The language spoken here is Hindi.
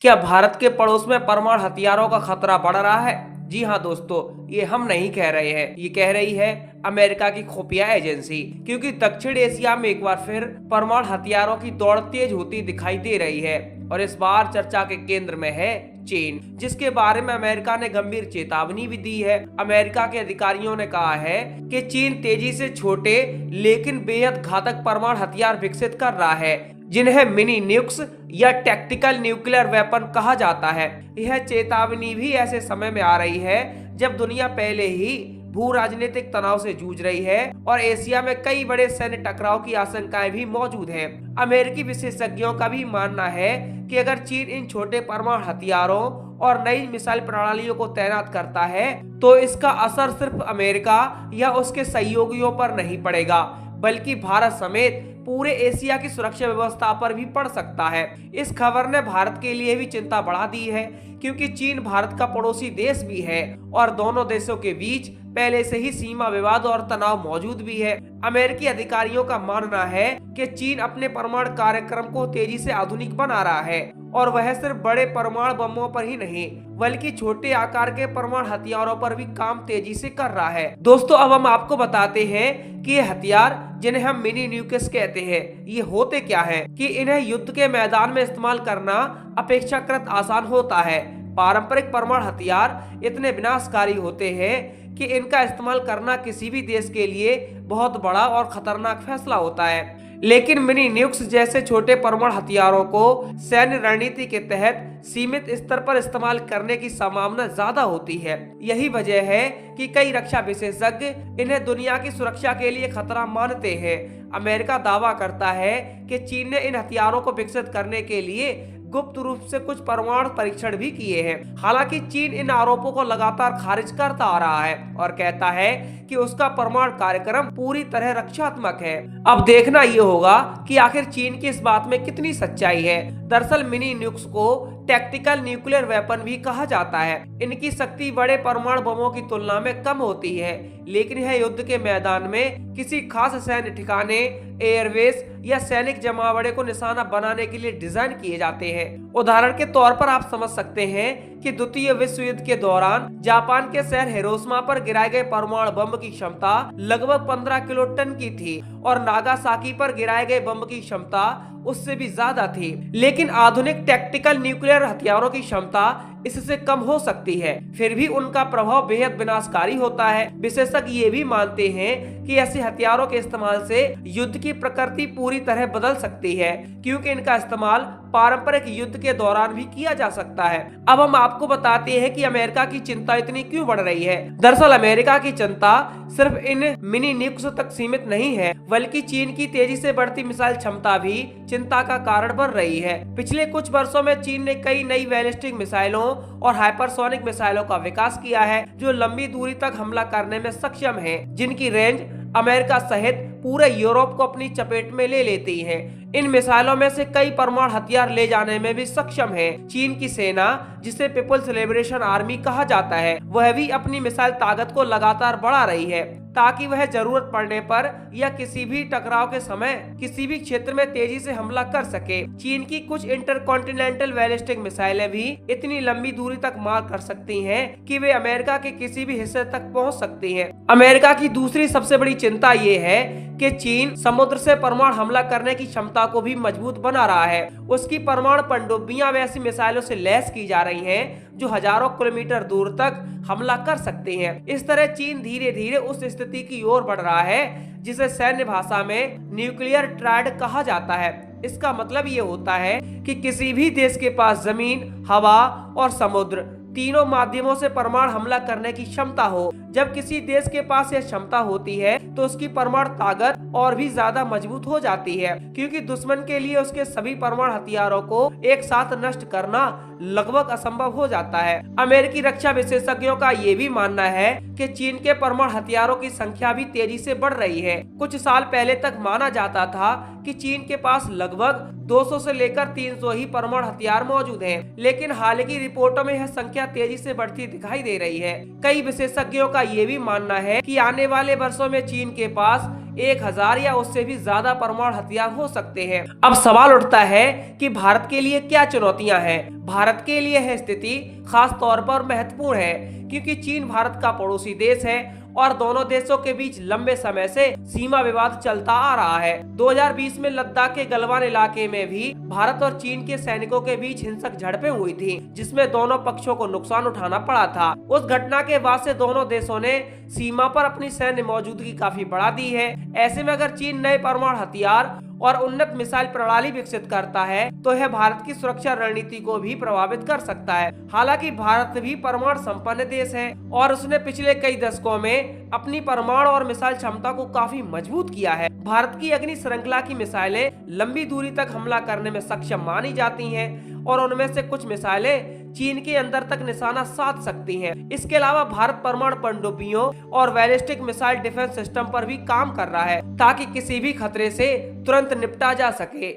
क्या भारत के पड़ोस में परमाणु हथियारों का खतरा बढ़ रहा है? जी हाँ दोस्तों, ये हम नहीं कह रहे हैं, ये कह रही है अमेरिका की खुफिया एजेंसी। क्योंकि दक्षिण एशिया में एक बार फिर परमाणु हथियारों की दौड़ तेज होती दिखाई दे रही है और इस बार चर्चा के केंद्र में है चीन, जिसके बारे में अमेरिका ने गंभीर चेतावनी भी दी है। अमेरिका के अधिकारियों ने कहा है कि चीन तेजी से छोटे लेकिन बेहद घातक परमाणु हथियार विकसित कर रहा है, जिन्हें मिनी न्यूक्स या टैक्टिकल न्यूक्लियर वेपन कहा जाता है। यह चेतावनी भी ऐसे समय में आ रही है जब दुनिया पहले ही भू राजनीतिक तनाव से जूझ रही है और एशिया में कई बड़े सैन्य टकराव की आशंकाएं भी मौजूद हैं। अमेरिकी विशेषज्ञों का भी मानना है कि अगर चीन इन छोटे परमाणु हथियारों और नई मिसाइल प्रणालियों को तैनात करता है तो इसका असर सिर्फ अमेरिका या उसके सहयोगियों पर नहीं पड़ेगा, बल्कि भारत समेत पूरे एशिया की सुरक्षा व्यवस्था पर भी पड़ सकता है। इस खबर ने भारत के लिए भी चिंता बढ़ा दी है, क्योंकि चीन भारत का पड़ोसी देश भी है और दोनों देशों के बीच पहले से ही सीमा विवाद और तनाव मौजूद भी है। अमेरिकी अधिकारियों का मानना है कि चीन अपने परमाणु कार्यक्रम को तेजी से आधुनिक बना रहा है और वह सिर्फ बड़े परमाणु बमों पर ही नहीं बल्कि छोटे आकार के परमाणु हथियारों पर भी काम तेजी से कर रहा है। दोस्तों, अब हम आपको बताते हैं कि ये हथियार, जिन्हें हम मिनी न्यूक्लियस कहते हैं, ये होते क्या हैं, कि इन्हें युद्ध के मैदान में इस्तेमाल करना अपेक्षाकृत आसान होता है। पारंपरिक परमाणु हथियार इतने विनाशकारी होते हैं कि इनका इस्तेमाल करना किसी भी देश के लिए बहुत बड़ा और खतरनाक फैसला होता है। लेकिन मिनी न्यूक्स जैसे छोटे परमाणु हथियारों को सैन्य रणनीति के तहत सीमित स्तर पर इस्तेमाल करने की संभावना ज्यादा होती है। यही वजह है कि कई रक्षा विशेषज्ञ इन्हें दुनिया की सुरक्षा के लिए खतरा मानते हैं। अमेरिका दावा करता है कि चीन ने इन हथियारों को विकसित करने के लिए गुप्त रूप से कुछ परमाणु परीक्षण भी किए हैं। हालांकि चीन इन आरोपों को लगातार खारिज करता आ रहा है और कहता है कि उसका परमाणु कार्यक्रम पूरी तरह रक्षात्मक है। अब देखना ये होगा कि आखिर चीन की इस बात में कितनी सच्चाई है। दरअसल मिनी न्यूक्स को टैक्टिकल न्यूक्लियर वेपन भी कहा जाता है। इनकी शक्ति बड़े परमाणु बमों की तुलना में कम होती है, लेकिन यह युद्ध के मैदान में किसी खास सैन्य ठिकाने, एयरबेस या सैनिक जमावड़े को निशाना बनाने के लिए डिजाइन किए जाते हैं। उदाहरण के तौर पर आप समझ सकते हैं कि द्वितीय विश्व युद्ध के दौरान जापान के शहर हिरोशिमा पर गिराए गए परमाणु बम की क्षमता लगभग 15 किलो टन की थी और नागासाकी पर गिराए गए बम की क्षमता उससे भी ज्यादा थी। लेकिन आधुनिक टैक्टिकल न्यूक्लियर हथियारों की क्षमता इससे कम हो सकती है, फिर भी उनका प्रभाव बेहद विनाशकारी होता है। विशेषज्ञ ये भी मानते हैं कि ऐसे हथियारों के इस्तेमाल से युद्ध की प्रकृति पूरी तरह बदल सकती है, क्योंकि इनका इस्तेमाल पारंपरिक युद्ध के दौरान भी किया जा सकता है। अब हम आपको बताते हैं कि अमेरिका की चिंता इतनी क्यों बढ़ रही है। दरअसल अमेरिका की चिंता सिर्फ इन मिनी न्यूक्लियस तक सीमित नहीं है, बल्कि चीन की तेजी से बढ़ती मिसाइल क्षमता भी चिंता का कारण बन रही है। पिछले कुछ वर्षों में चीन ने कई नई बैलिस्टिक मिसाइलों और हाइपरसोनिक मिसाइलों का विकास किया है, जो लंबी दूरी तक हमला करने में सक्षम हैं, जिनकी रेंज अमेरिका सहित पूरे यूरोप को अपनी चपेट में ले लेती है। इन मिसाइलों में से कई परमाणु हथियार ले जाने में भी सक्षम है। चीन की सेना, जिसे पीपल्स लिबरेशन आर्मी कहा जाता है, वह भी अपनी मिसाइल ताकत को लगातार बढ़ा रही है, ताकि वह जरूरत पड़ने पर या किसी भी टकराव के समय किसी भी क्षेत्र में तेजी से हमला कर सके। चीन की कुछ इंटरकॉन्टिनेंटल बैलिस्टिक मिसाइलें भी इतनी लंबी दूरी तक मार कर सकती हैं कि वे अमेरिका के किसी भी हिस्से तक पहुंच सकती हैं। अमेरिका की दूसरी सबसे बड़ी चिंता ये है कि चीन समुद्र से परमाणु हमला करने की क्षमता को भी मजबूत बना रहा है। उसकी परमाणु पनडुब्बियां वैसी मिसाइलों से लैस की जा रही हैं जो हजारों किलोमीटर दूर तक हमला कर सकते हैं। इस तरह चीन धीरे धीरे उस स्थिति की ओर बढ़ रहा है जिसे सैन्य भाषा में न्यूक्लियर ट्रायड कहा जाता है। इसका मतलब ये होता है कि किसी भी देश के पास जमीन, हवा और समुद्र तीनों माध्यमों से परमाणु हमला करने की क्षमता हो। जब किसी देश के पास यह क्षमता होती है तो उसकी परमाणु ताकत और भी ज्यादा मजबूत हो जाती है, क्योंकि दुश्मन के लिए उसके सभी परमाणु हथियारों को एक साथ नष्ट करना लगभग असंभव हो जाता है। अमेरिकी रक्षा विशेषज्ञों का ये भी मानना है कि चीन के परमाणु हथियारों की संख्या भी तेजी से बढ़ रही है। कुछ साल पहले तक माना जाता था कि चीन के पास लगभग 200 से लेकर 300 ही परमाणु हथियार मौजूद हैं, लेकिन हाल की रिपोर्टों में यह संख्या तेजी से बढ़ती दिखाई दे रही है। कई विशेषज्ञों का ये भी मानना है कि आने वाले वर्षों में चीन के पास 1000 या उससे भी ज्यादा परमाणु हथियार हो सकते हैं। अब सवाल उठता है कि भारत के लिए क्या चुनौतियां हैं। भारत के लिए यह स्थिति खास तौर पर महत्वपूर्ण है क्योंकि चीन भारत का पड़ोसी देश है और दोनों देशों के बीच लंबे समय से सीमा विवाद चलता आ रहा है। 2020 में लद्दाख के गलवान इलाके में भी भारत और चीन के सैनिकों के बीच हिंसक झड़पें हुई थी, जिसमें दोनों पक्षों को नुकसान उठाना पड़ा था। उस घटना के बाद से दोनों देशों ने सीमा पर अपनी सैन्य मौजूदगी काफी बढ़ा दी है। ऐसे में अगर चीन नए परमाणु हथियार और उन्नत मिसाइल प्रणाली विकसित करता है तो यह भारत की सुरक्षा रणनीति को भी प्रभावित कर सकता है। हालांकि भारत भी परमाणु संपन्न देश है और उसने पिछले कई दशकों में अपनी परमाणु और मिसाइल क्षमता को काफी मजबूत किया है। भारत की अग्नि श्रृंखला की मिसाइलें लंबी दूरी तक हमला करने में सक्षम मानी जाती हैं और उनमें से कुछ मिसाइलें चीन के अंदर तक निशाना साध सकती हैं। इसके अलावा भारत परमाणु पनडुब्बियों और बैलिस्टिक मिसाइल डिफेंस सिस्टम पर भी काम कर रहा है ताकि किसी भी खतरे से तुरंत निपटा जा सके।